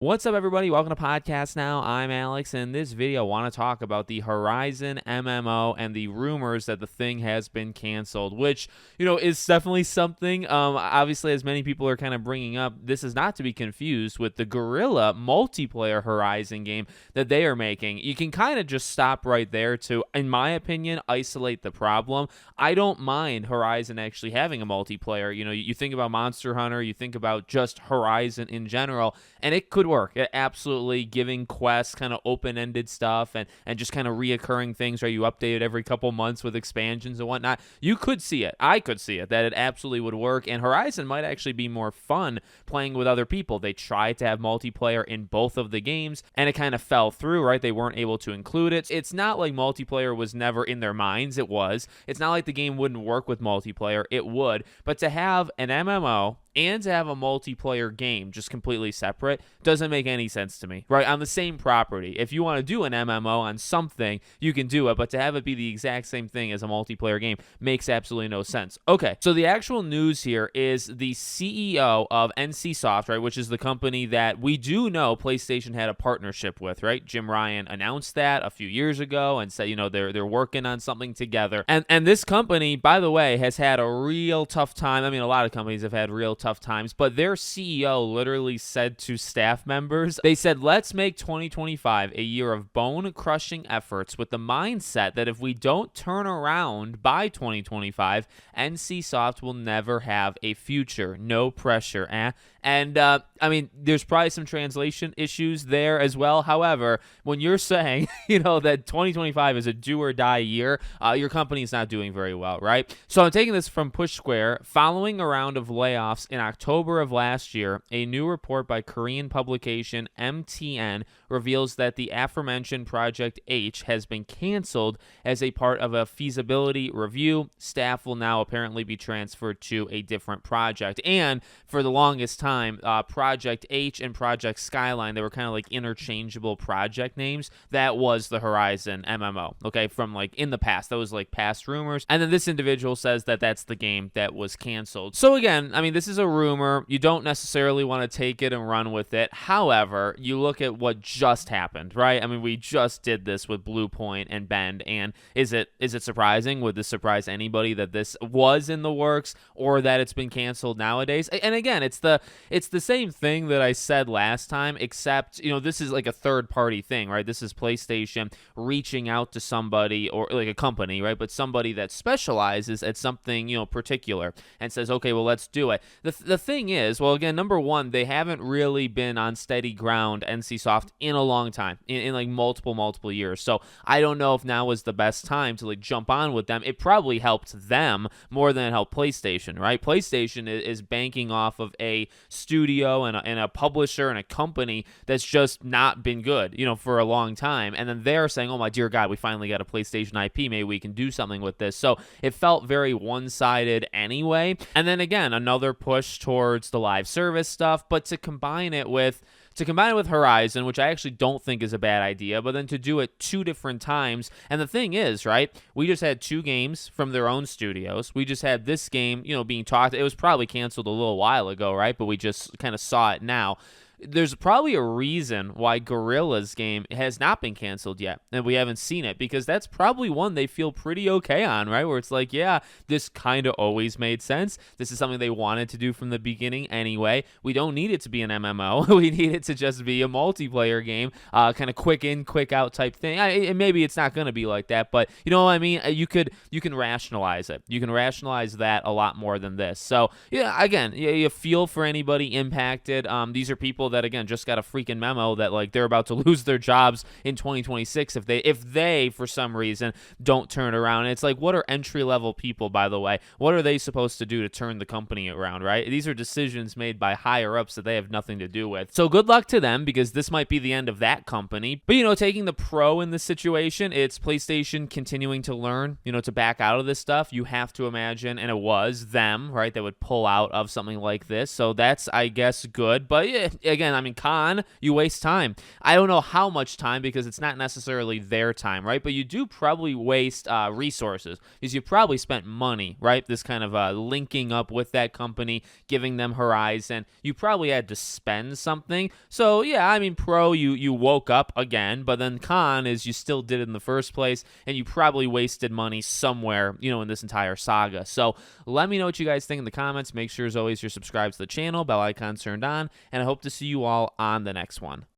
What's up, everybody? Welcome to Podcast Now. I'm Alex, and in this video, I want to talk about the Horizon MMO and the rumors that the thing has been canceled, which, is definitely something, obviously, as many people are kind of bringing up, this is not to be confused with the Guerrilla multiplayer Horizon game that they are making. You can kind of just stop right there to, in my opinion, isolate the problem. I don't mind Horizon actually having a multiplayer. You think about Monster Hunter, you think about just Horizon in general, and it could work. It absolutely giving quests, kind of open-ended stuff, and just kind of reoccurring things, right? You update it every couple months with expansions and whatnot. You could see it. I could see it, that it absolutely would work, and Horizon might actually be more fun playing with other people. They tried to have multiplayer in both of the games, and it kind of fell through, right? They weren't able to include it. It's not like multiplayer was never in their minds. It was. It's not like the game wouldn't work with multiplayer. It would. But to have an MMO and to have a multiplayer game just completely separate doesn't make any sense to me, right? On the same property. If you want to do an MMO on something, you can do it, but to have it be the exact same thing as a multiplayer game makes absolutely no sense. Okay, so the actual news here is the CEO of NCSoft, right, which is the company that we do know PlayStation had a partnership with, right? Jim Ryan announced that a few years ago and said, they're working on something together. And this company, by the way, has had a real tough time. I mean, a lot of companies have had real tough times, but their CEO literally said to staff members, they said, let's make 2025 a year of bone-crushing efforts with the mindset that if we don't turn around by 2025, NCSoft will never have a future. No pressure, And, there's probably some translation issues there as well. However, when you're saying, that 2025 is a do-or-die year, your company's not doing very well, right? So I'm taking this from Push Square. Following a round of layoffs in October of last year, a new report by Korean publication MTN reveals that the aforementioned Project H has been canceled as a part of a feasibility review. Staff will now apparently be transferred to a different project. And for the longest time, Project H and Project Skyline, they were kind of like interchangeable project names. That was the Horizon MMO, okay, from like in the past. That was like past rumors. And then this individual says that that's the game that was canceled. So again, this is a rumor. You don't necessarily want to take it and run with it. However, you look at what just happened, right? We just did this with Blue Point and Bend, and is it surprising? Would this surprise anybody that this was in the works or that it's been canceled nowadays? And again, it's the same thing that I said last time, except, this is like a third-party thing, right? This is PlayStation reaching out to somebody, or like a company, right? But somebody that specializes at something, particular, and says, okay, well, let's do it. The thing is, well, again, number one, they haven't really been on steady ground, NCSoft, in a long time, in like multiple years. So I don't know if now was the best time to like jump on with them. It probably helped them more than it helped PlayStation, right? PlayStation is banking off of a studio and a publisher and a company that's just not been good, for a long time. And then they're saying, oh my dear God, we finally got a PlayStation IP. Maybe we can do something with this. So it felt very one-sided anyway. And then again, another push towards the live service stuff, but to combine it with Horizon, which I actually don't think is a bad idea, but then to do it two different times. And the thing is, right, we just had two games from their own studios. We just had this game, being talked. It was probably canceled a little while ago, right? But we just kind of saw it now. There's probably a reason why Guerrilla's game has not been canceled yet, and we haven't seen it, because that's probably one they feel pretty okay on, right? Where it's like, yeah, this kind of always made sense. This is something they wanted to do from the beginning anyway. We don't need it to be an MMO. We need it to just be a multiplayer game, kind of quick in, quick out type thing. And maybe it's not going to be like that, but you know what I mean? You can rationalize it. You can rationalize that a lot more than this. So, yeah, again, you feel for anybody impacted. These are people that, again, just got a freaking memo that like they're about to lose their jobs in 2026 if they for some reason don't turn around. And it's like, what are entry-level people, by the way? What are they supposed to do to turn the company around, right? These are decisions made by higher-ups that they have nothing to do with. So good luck to them, because this might be the end of that company. But, taking the pro in this situation, it's PlayStation continuing to learn, to back out of this stuff. You have to imagine, and it was them, right, that would pull out of something like this. So that's, I guess, good. But yeah, again, I mean, con, you waste time. I don't know how much time because it's not necessarily their time, right? But you do probably waste resources because you probably spent money, right? This kind of linking up with that company, giving them Horizon. You probably had to spend something. So yeah, I mean, pro, you woke up again, but then con is you still did it in the first place, and you probably wasted money somewhere, in this entire saga. So let me know what you guys think in the comments. Make sure, as always, you're subscribed to the channel, bell icon turned on, and I hope to see you all on the next one.